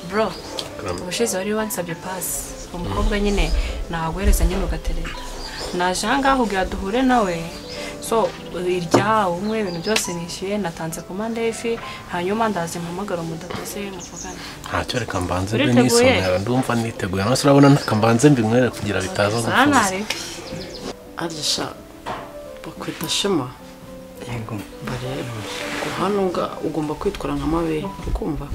bro ubushize wari wansabye pass umukobwa nyine naguhereza nyine ugatereta naje ahangaha kugira duhure nawe so irya umwe ibintu byose nishyuye natanze komande y'ifi hanyuma ndazi mpamagara umudatose muvugana ntacyo reka mbanze mbe nisomera ndumva niteguye nose urabona nakambanze mbinywere kugira bitaza gufuza arisha bakwita Shema yego barero hano ugomba kwitwara nka mabeye ukumva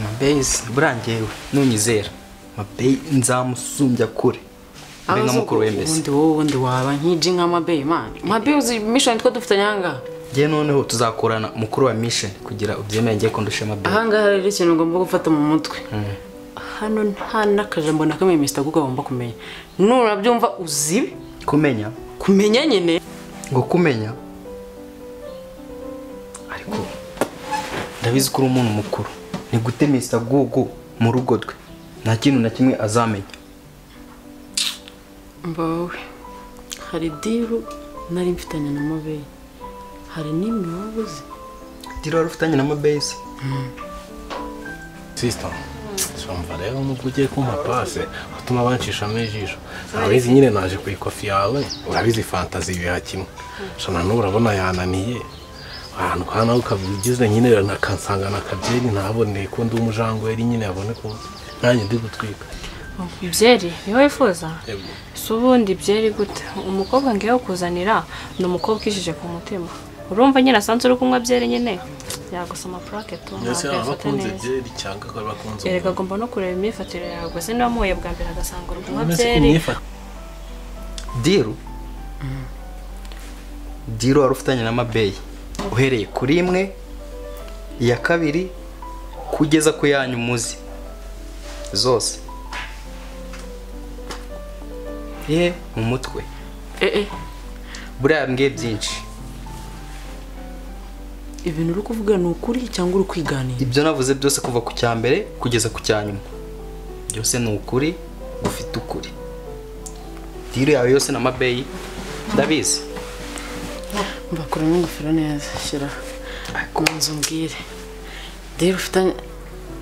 mabezi burangewe nunyizera mabeye nzamusumbya kure mbe nka mukuru w'embese undi waba nkiji nka mabeye man mabeye uzi mission twa dufitanye hanga je noneho tuzakorana mukuru wa mission kugira ubyemeye ngiye ko ndushe mabeye ahanga rero ikintu ngomba gufata mu mutwe hano nta nakajambo nakamwe Mr. Guga ngomba kumenya nurabyumva uzibe kumenya nyine ngo kumenya ariko ndabizi ko umuntu mukuru ni gute Mr. Gugu mu rugo rwe nta kintu na kimwe azamenya mbawe hari diru nari mfitanye na mabeye hari nimwe wabuze diru wari ufitanye na mabeye sister somva rero nubwo ugiye kumpa pase utuma banshishamo ijisho urabizi nyine naje ku ikofi yawe urabizi fantasy ibiha kimwe shana n'urabona yananiye ahantu kana ukabigize nyine nakansanga nakabyeri ntabone ko ndi umujangweri nyine yabone ko nanjye ndi gutwika byeri niwe wifuza subundi byeri gute umukobwa ngiye kuzanira no umukobwa ishije ku mutima urumva nyine asanzwe uri kumwa byeri nyine yagusoma bracket ndetse abakunze byeri cyangwa ko bakunze erega gomba no kureba imifatire yawe gusa niba muye bwa mbere agasanga uri kumwa byeri diru wari ufitanye na mabeye uhereye kuri imwe iya kabiri kugeza ku yanyu muzi zose mu mutwe buriya mbwiye byinshi ibintu uri kuvuga ni ukuri cyangwa uri kwiganira ibyo navuze byose kuva ku cya mbere kugeza ku cya nyuma byose ni ukuri gufite ukuri diru yawe yose na mabeye ndabizi mbakuramo ingofero neza shyira ku nzu mbwire diru ufitanye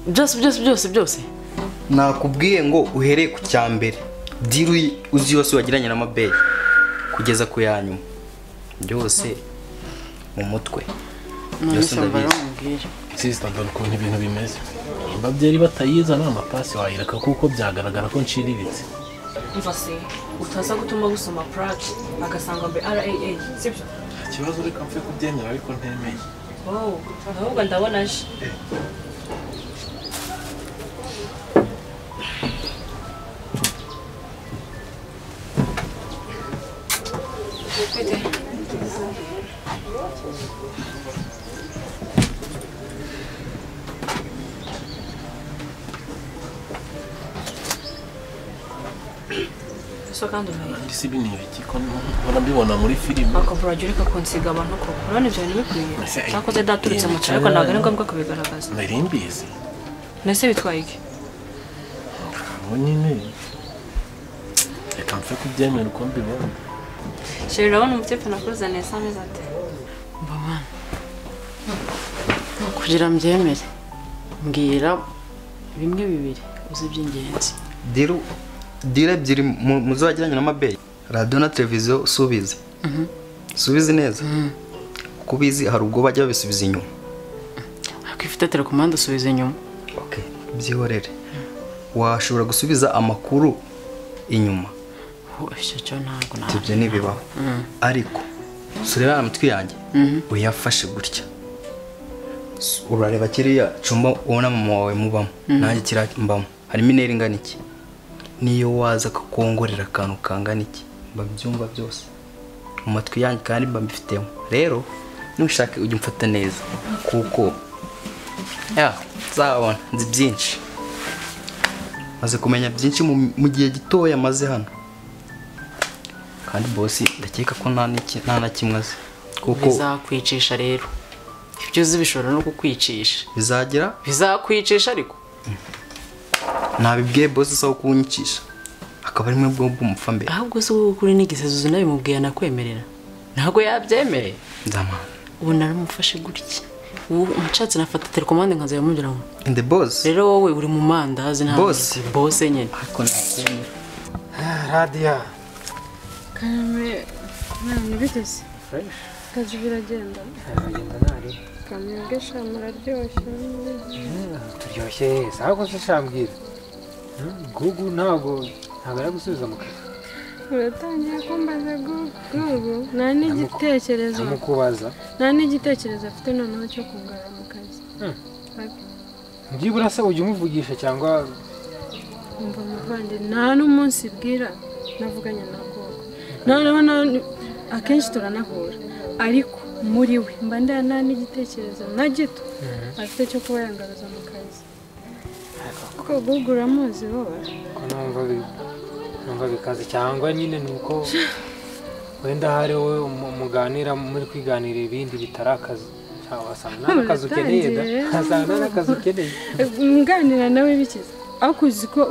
byose nakubwiye ngo uhereye ku cya mbere diru uzi yose wagiranye na mabeye kugeza ku yanyu byose mu mutwe byose ndabizi sister ndabona ukuntu ibintu bimeze babyeri batayizana amapasi wayireka kuko byagaragara ko nciriritse umva se utaza gutuma gusoma plaque agasanga mbe RAA sibyo ikibazo reka mfe kubyemera ariko ntemeye ahubwo ndabona aje so kandi isi bintu bikiko mbona muri filime akavura jureka kunsiga abantu ko urabona ibyo bintu bikwiye cyakoze daturutse mu cyaro ariko ntabwo ari ngombwa kubigaragaza narimbizi nese bitwaye iki nyine reka mfe kubyemera uko mbibona sheri urabona umutipe nakuzaniye sa neza ate mbabana kugira mbyemere mbwira bimwe bibiri uzi by'ingenzi diru ebyiri muzo wagiranye na mabeye radio na televiziyo usubize subize neza kubizi hari ubwo bajya babisubiza inyuma akifite telecommande usubiza inyuma byihorere washobora gusubiza amakuru inyuma cyo ntabwo ibyo nibibaho ariko sureba amatwi yanjye uyafashe gutya urareba kiriya cumba ubona mama wawe mubamo nanjye kirambamo harimo intera ingana iki niyo waza kakongorera akantu kangana iki babyumva byose mu matwi yanjye kandi mbifitemo rero nushaka ujye umfata neza kuko zabona nzi byinshi maze kumenya byinshi mu gihe gitoya maze hano kandi bosi ndakeka ko nta na kimwe azi kuko bizakwicisha rero ibyo uzi bishobora no kukwicisha bizakwicisha ariko nabibwiye bosi sawo kunyicisha akaba ari mwe bwo bumupfa mbere ahubwo se wowe kuri n'igisezuzo nabimubwiye nakwemerera ntabwo yabyemereye ndamana ubu naramufashe gutya umushatsi nafata telekomande nkaza yamubwira ngo the boss rero wowe uri mu mandazi nta boss nyene ariko nakubona Radia Karame nani bitese fresh kazi biragenda agenda nari kamwe sha muraryoshye turyoshye sako se shambwira gugu ntabwo yagusubiza mu kazi uratangiye kumbaza gugu nta n'igitekerezo mukubaza nta n'igitekerezo afite noneho cyo kungara mu kazi byibura se ujya umuvugisha cyangwa umva muvandi nta n'umunsi bwira navuganye na gogo noneho akenshi turanahura ariko muri we mba nta n'igitekerezo na gito afite cyo kuba yangaruza mu kazi kuko gugu uramuzi wowe ko numva bikaze cyangwa nyine nuko wenda hari wowe muganira muri kwiganira ibindi bitari akazi cyangwa wasanga n'akazi ukeneye wasanga n'akazi ukeneye nganira nawe bikiza ariko uzi ko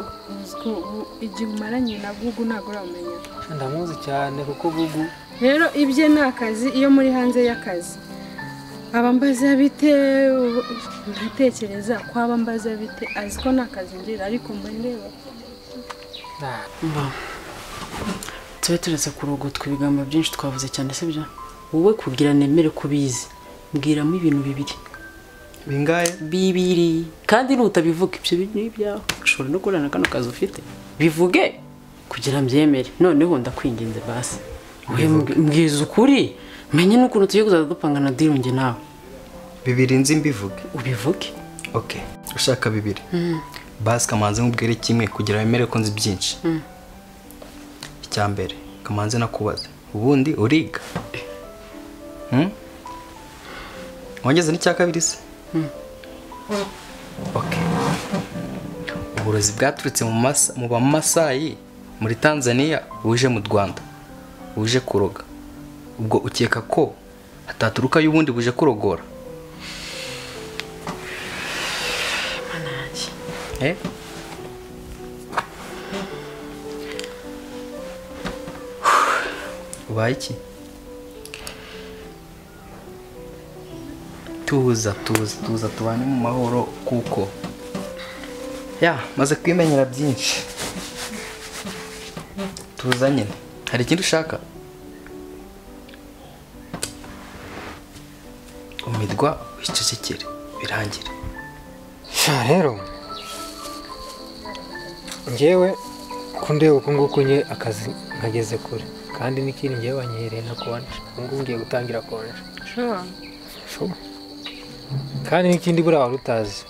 igihe umaranye na gugu ntabwo uramenya ndamuzi cyane kuko gugu rero ibye ni akazi iyo muri hanze y'akazi abambaza bite ntatekereza ko abambaza bite azi ko nta kazi ngira ariko mba ndeba tube turetse kurogotwa ibigambo byinshi twavuze cyane sibyo wowe kugira nemere kubizi mbwiramo ibintu bibiri bingaye bibiri kandi nutabivuga ibyo bintu ibyaho ushobora no kurana kano kazi ufite bivuge kugira mbyemere noneho ndakwinginze basi mbwiza ukuri menye n'ukuntu tugiye kuzaza dupangana dirunge nawe bibiri nzi mbivuge ubivuge okay ushaka bibiri basi kamanze nkubwire kimwe kugira wemere ko nzi byinshi icyambere kamanze nakubaza ubundi uriga wongeze n'icya kabiri se okay uburozi bwaturutse mu bamasayi muri Tanzania buje mu Rwanda buje kuroga ubwo ukeka ko hataturuka y'ubundi buje kurogora manaki ubaye iki tuza tubane mu mahoro kuko maze kwimenyera byinshi tuza nyine hari ikindi ushaka umirwa wicecekere birangire rero njyewe kundeba uko nguko nye akazi nkageze kure kandi n'ikindi njyewe wanyihereye na konje ubu ngiye gutangira konje kandi n'ikindi buriya wari utazi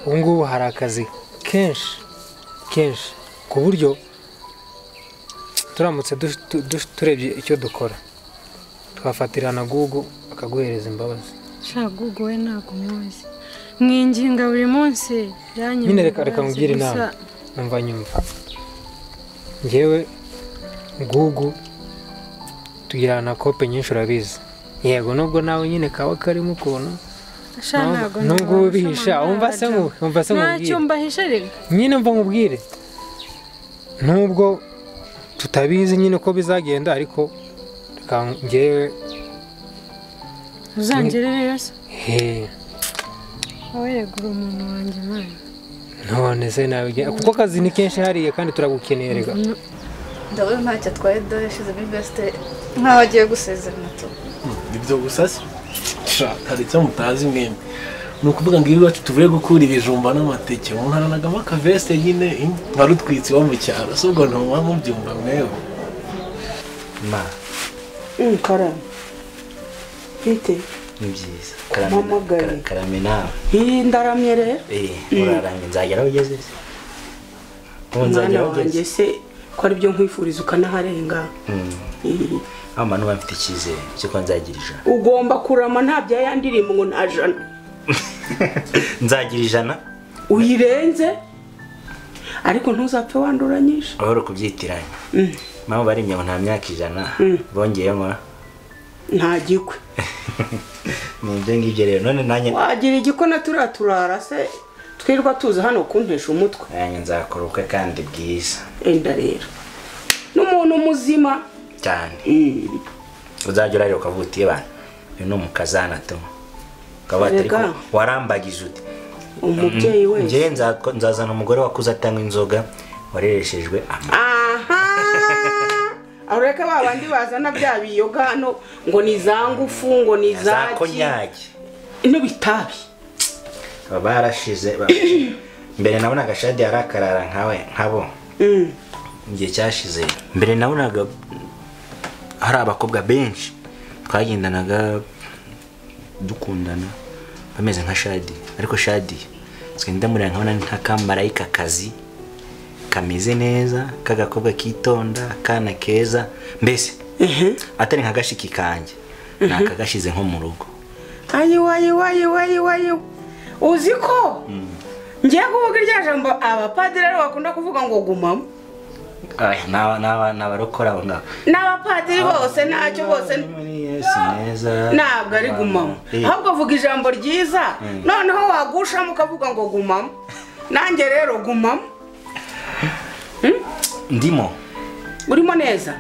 ubu ngubu hari akazi kenshi ku buryo turamutse turebye icyo dukora twafatirana gugu akaguhereza imbabazi gugu we ntabwo muzi mwinginga buri munsi nyine reka nkugire inama numva nyumva njyewe gugu tugirana kope nyinshi urabizi yego nubwo nawe nyine kaba karimo ukuntu nubwo ubihisha wumva se nkubwire ntacyo mbahisha rero nyine mva nkubwire nubwo tutabizi nyine ko bizagenda ariko reka njyewe uzangerere yose he wowe yegura umuntu wanjye mwana none se nawe kuko akazi ni kenshi hariya kandi turagukeneye rega ndabona ntacyo atwaye dore yashyize muri vesite nk'aho agiye gusezerana tu ibyo gusa se hari icyo mutazi mwembi ni ukuvuga ngo iyo iwacu tuvuye gukura ibijumba n'amateke umuntu aranagamo akaveste nyine nka rutwitsi wo mu cyaro si ubwo ntuba mubyumva mwewe ma karame bite ni byiza karame nawe ndaramye rero uraramye nzagera aho ugeze se umwana wanjye se ko ari byo nkwifuriza ukanaharenga abantu bafite icyizere cy'uko nzagira ijana ugomba kurama nta byayandirimbo ngo nta jana nzagira ijana uyirenze ariko ntuzapfe wanduranyije ahora kubyitiranya mpamvu bari imyaka nta myaka ijana bongeyemo nta gikwe ni ibyo ngibyo rero none nanjye wagira igikona turaturara se twirwa tuza hano kuntesha umutwe nanjye nzakora ubukwe kandi bwiza enda rero n'umuntu muzima cyane uzajya urarira ukavuga uti bana uyu ni umukazana tu kabati ariko warambagije ute umubyeyi wese ngiye nzazana umugore wakuze atanga inzoga warereshejwe aha areka babandi bazana bya biyoga hano ngo ni za ngufu ngo ni za konyaki n'ibitabi barashize mbere nabonaga Shadi yarakarara nkabo ngiye cyashize mbere nabonaga hari abakobwa benshi twagendanaga dukundana bameze nka Shadi ariko Shadi twenda muri nkabona nka kamarayika kazi kameze neza kagakobwa kitonda kana keza mbese atari nka gashiki kanje nakagashize nko mu rugo ayi uziko ngiye kuvuga irya jambo abapadiri ari bakunda kuvuga ngo gumamo n'abarokora abo ngabo n'abapadiri bose ntacyo bose ntabwo ari gumamo ahubwo vuga ijambo ryiza noneho wagushamo ukavuga ngo gumamo nanjye rero gumamo ndimo urimo neza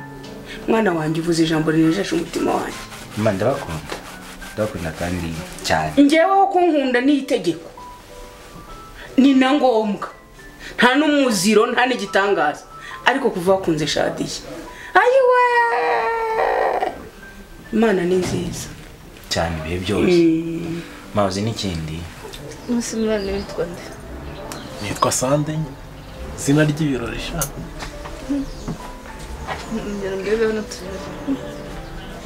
mwana wanjye uvuze ijambo rinejeje umutima wanjye mba ndabakunda kandi cyane njyewe ko nkunda ni itegeko ni na ngombwa nta n'umuziro nta n'igitangaza ariko kuva wakunze Shadi ayiwe Imana ni nziza cyane ibihe byose mawuzi n'ikindi umunsi murane witwa nde nitwa Sande izina ry'ibirori sha ngera mbebeho n'uturere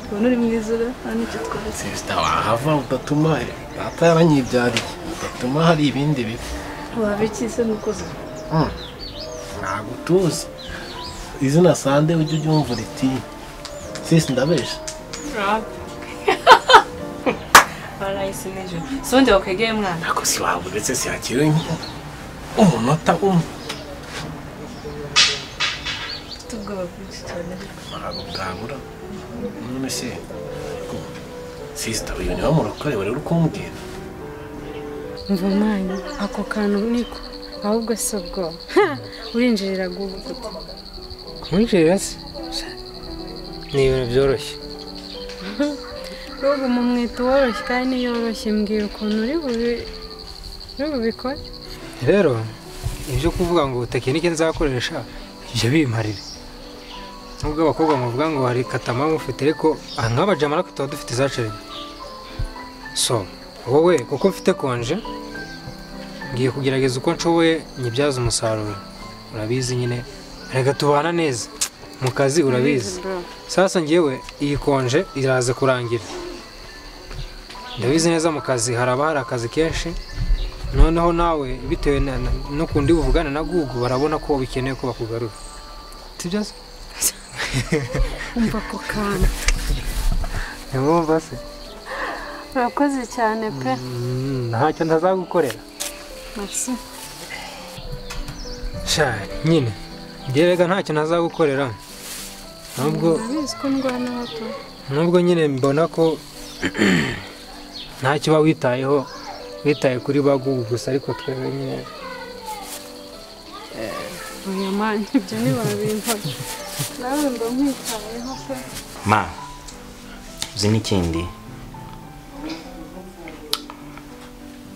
ubona uri mwiza nta n'icyo twatse sister wahava udatuma data yaranyibyariye udatuma hari ibindi bibi wabikise n'ukoze ntabwo tuzi izina Sande ujye uryumva riti sisi ndabesha barayise nejo sonde wakwegeye mwana ako si waba uretse si hakiri umunota umwe tubwoba bwinshi cyane ntabwo bwabura none se sister uyu niwe murokore wari uri kumbwira mva manya ako kantu niko ahubwo si ubwo urinjirira gugu gute kumwinjirira se ni ibintu byoroshye Rugo mumwita woroshye kandi niyoroshye mbwira ukuntu uri bubikore rero ibyo kuvuga ngo tekinike nzakoresha ibyo bimarire nubwo abakobwa muvuga ngo hari katama mufite ariko nk'abajama ariko tuba dufite izaceranye so wowe kuko mfite konje ngiye kugerageza uko nshoboye nyibyaza umusaruro urabizi nyine reka tubana neza mu kazi urabizi sasa ngewe iyi konje iraza kurangira ndabizi neza mu kazi haraba hari akazi kenshi noneho nawe bitewe n'ukundi buvugana na Google barabona ko bikeneye ko bakugarura sibyo se umva ko kana mwumva se urakoze cyane pe ntacyo ntazagukorera merci sha nyine ngerega ntacyo ntazagukorera nubwo nyine mbona ko ntacyo uba witaye kuri ba Google gusa ariko twebwe nyine oya mani ibyo ntiwabimbona nawe ngo nkwitayeho pe ma uzi n'ikindi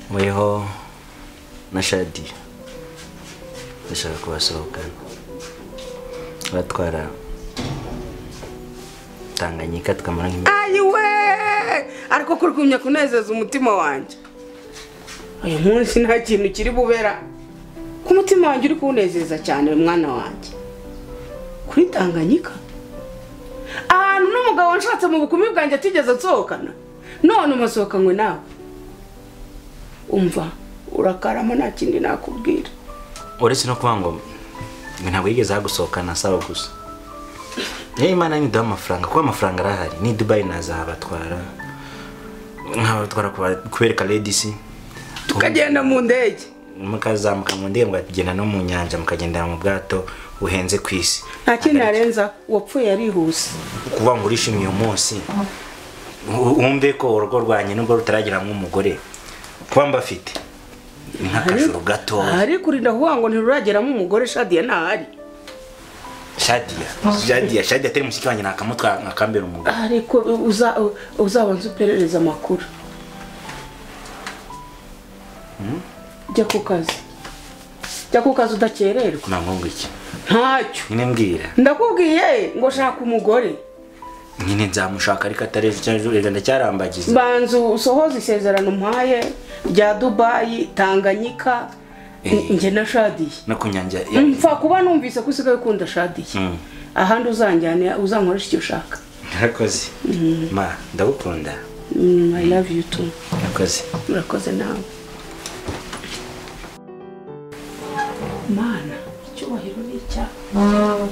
muriho na Shadi ndashaka kubasohokana batwara Tanganyika tukamara ayiwe ariko kurkumya kunezeza umutima wanjye uyu munsi nta kintu kiri bubera ku mutima wanjye uri kunezeza cyane mwana wanjye kuri Tanganyika ahantu n'umugabo nshatse mu bukumi bwanjye atigeze nsohokana none umusohokanywe nawe umva urakarama nta kindi nakubwira uretse no kuvuga ngo ntabwo yigeze hagusohokana asaba gusa niyo Imana niduha amafaranga kuko amafaranga arahari ni Dubai nazabatwara nk'abatwara kubereka ladies tukagenda mu ndege mukazamuka mu ndege mukagenda no mu nyanja mukagendera mu bwato buhenze ku isi nta kintu arenza wapfuye yarihuse kuvuga ngo urishimye uyu munsi wumve ko urugo rwanjye nubwo rutaragira nk'umugore kuba mbafite ni nk'akajuru gato ariko urinda kuvuga ngo ntirurageramo umugore Shadiya ntahari Shadiya atari musiki wanjye nakamutwara nkakambera umugore ariko uzabanza uperereza amakuru jya ku kazi udakererwa. Mangongo iki? Ntacyo. Nyine mbwira. Ndakubwiye ngo shaka umugore. Nyine nzamushaka ariko atareze cyangwa rega ndacyarambagiza. Banzu usohoza isezerano mpaye rya Dubai, Tanganyika. Nje na Shadiye. No kunyanja. Mfa kuba numvise ko usigaye ukunda Shadiye. Ahandi uzanjyana uzankoresha icyo ushaka. Narakoze. Ma, ndagukunda. I love you too. Narakoze. Urakoze nawe. Mana, icyubahiro ni icyawe.